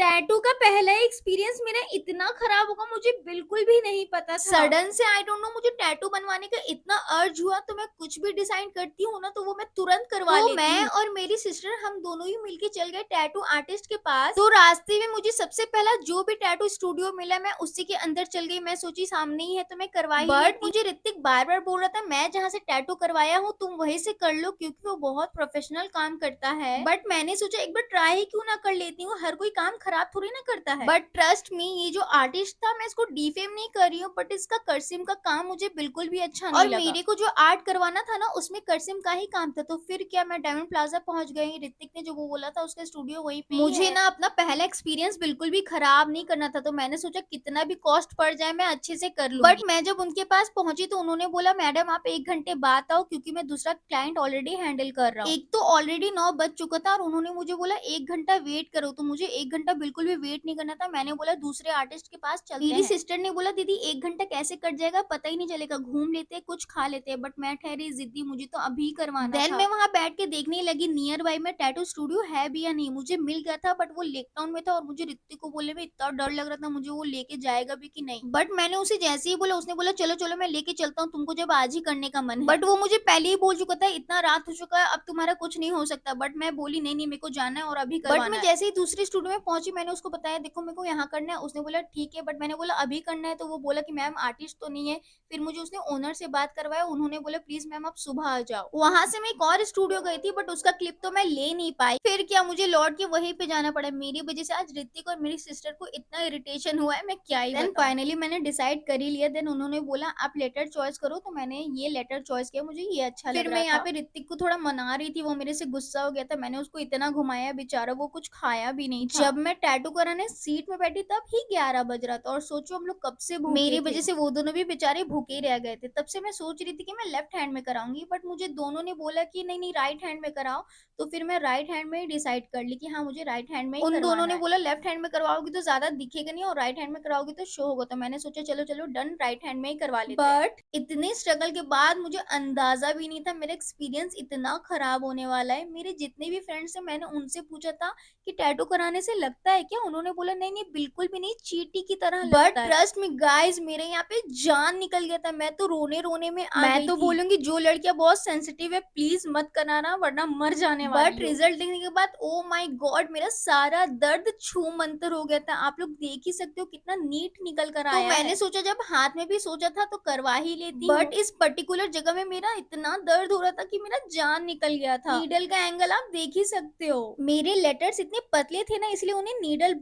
Tattoo का पहला experience मेरा इतना खराब होगा मुझे बिल्कुल भी नहीं पता था। सडन से आई डोंट नो मुझे टैटू बनवाने का इतना अर्ज हुआ तो मैं कुछ भी डिसाइड करती हूँ ना तो वो मैं तुरंत करवा लेती हूँ। मैं और मेरी सिस्टर हम दोनों ही मिलके चल गए टैटू आर्टिस्ट के पास। तो रास्ते में मुझे सबसे पहला जो भी टैटू स्टूडियो मिला मैं उसी के अंदर चल गई। मैं सोची सामने ही है तो मैं करवा ही लेती। बट मुझे ऋतिक बार बार बोल रहा था मैं जहाँ से टैटू करवाया हूँ तुम वहीं से कर लो क्योंकि वो बहुत प्रोफेशनल काम करता है। बट मैंने सोचा एक बार ट्राई ही क्यों ना कर लेती हूँ, हर कोई काम खराब थोड़ी ना करता है। बट ट्रस्ट मी ये जो आर्टिस्ट था मैं इसको डिफेम नहीं कर रही हूँ बट इसका कर्सिम का काम मुझे बिल्कुल भी अच्छा नहीं लगा। और मेरे को जो आर्ट करवाना था ना उसमें कर्सिम का ही काम था तो फिर क्या मैं डायमंड प्लाजा पहुंच गई। ऋतिक ने जो वो बोला था उसका स्टूडियो वहीं पे ही मुझे है। ना अपना पहला एक्सपीरियंस बिल्कुल भी खराब नहीं करना था तो मैंने सोचा कितना भी कॉस्ट पड़ जाए मैं अच्छे से कर लूंगी। बट मैं जब उनके पास पहुंची तो उन्होंने बोला मैडम आप 1 घंटे बाद आओ क्योंकि मैं दूसरा क्लाइंट ऑलरेडी हैंडल कर रहा हूँ। एक तो ऑलरेडी 9 बज चुका था और उन्होंने मुझे बोला 1 घंटा वेट करो तो मुझे 1 घंटा बिल्कुल भी वेट नहीं करना था। मैंने बोला दूसरे आर्टिस्ट के पास चलते मेरी हैं। सिस्टर ने बोला दीदी 1 घंटा कैसे कट जाएगा पता ही नहीं चलेगा, घूम लेते कुछ खा लेते। बट मैं ठहरी जिद्दी मुझे तो अभी करवाना देन था। मैं वहां बैठ के देखने लगी नियर बाई में टैटू स्टूडियो है भी या नहीं। मुझे मिल गया था बट वो लेक टाउन में था और मुझे ऋतिक को बोलने में इतना डर लग रहा था मुझे वो लेके जाएगा भी कि नहीं। बट मैंने उसे जैसे ही बोला उसने बोला चलो चलो मैं लेके चलता हूँ तुमको जब आज ही करने का मन है। बट वो मुझे पहले ही बोल चुका था इतना रात हो चुका है अब तुम्हारा कुछ नहीं हो सकता। बट मैं बोली नहीं नहीं मेरे को जाना है और अभी करवाना है। बट मैं जैसे ही दूसरे स्टूडियो में पहुंची मैंने उसको बताया देखो मेरे को यहाँ करना है। उसने बोला ठीक है बट मैंने बोला अभी करना है तो वो बोला कि मैम आर्टिस्ट तो नहीं है। फिर मुझे उसने ओनर से बात करवाया उन्होंने बोला प्लीज मैम आप सुबह आ जाओ। वहां से मैं एक और स्टूडियो गई थी बट उसका क्लिप तो मैं ले नहीं पाई। फिर क्या मुझे लौट के वहीं पे जाना पड़ा। मेरी वजह से आज ऋतिक और मेरी सिस्टर को इतना इरिटेशन हुआ है मैं क्या ही बताऊं। फाइनली मैंने डिसाइड कर ही लिया। देन उन्होंने बोला आप लेटर चॉइस करो तो मैंने ये लेटर चॉइस किया मुझे ये अच्छा लग रहा था। फिर मैं यहाँ पे ऋतिक को थोड़ा मना रही थी वो मेरे से गुस्सा हो गया था। मैंने उसको इतना घुमाया बेचारा वो कुछ खाया भी नहीं था। जब मैं टैटू कराने सीट में बैठी तब ही 11 बज रहा था और सोचो हम लोग कब से भूखे मेरी वजह से वो दोनों भी बेचारे भूखे ही रह गए थे। तब से मैं सोच रही थी कि मैं लेफ्ट हैंड में कराऊंगी बट मुझे दोनों ने बोला कि नहीं नहीं राइट हैंड में कराओ। तो फिर मैं राइट हैंड में ही डिसाइड कर ली कि हाँ मुझे राइट हैंड में ही उन दोनों ने बोला लेफ्ट हैंड में करवाओगी तो ज्यादा दिखेगा नहीं और राइट हैंड में कराओगी तो शो होगा। तो मैंने सोचा चलो चलो डन राइट हैंड में ही करवा लेते हैं। बट इतने स्ट्रगल के बाद मुझे अंदाजा भी नहीं था मेरा एक्सपीरियंस इतना खराब होने वाला है। मेरे जितने भी फ्रेंड्स हैं मैंने उनसे पूछा था कि टैटू कराने से लगता है क्या। उन्होंने बोला नहीं नहीं बिल्कुल भी नहीं चींटी की तरह लगता है। बट ट्रस्ट मी गाइस मेरे यहाँ पे जान निकल गया था। मैं तो रोने रोने में आ मैं गई तो थी। बोलूंगी जो लड़कियां बहुत सेंसिटिव है प्लीज मत कराना वरना मर जाने वाली बट रिजल्ट देखने के बाद ओ माय गॉड मेरा सारा दर्द छू मंतर हो गया था। आप लोग देख ही सकते हो कितना नीट निकल कर आया है। तो मैंने सोचा जब हाथ में भी सोचा था तो करवा ही लेती बट इस पर्टिकुलर जगह में मेरा इतना दर्द हो रहा था कि मेरा जान निकल गया था। नीडल का एंगल आप देख ही सकते हो। मेरे लेटर्स इतने पतले थे ना इसलिए उन्हें नीडल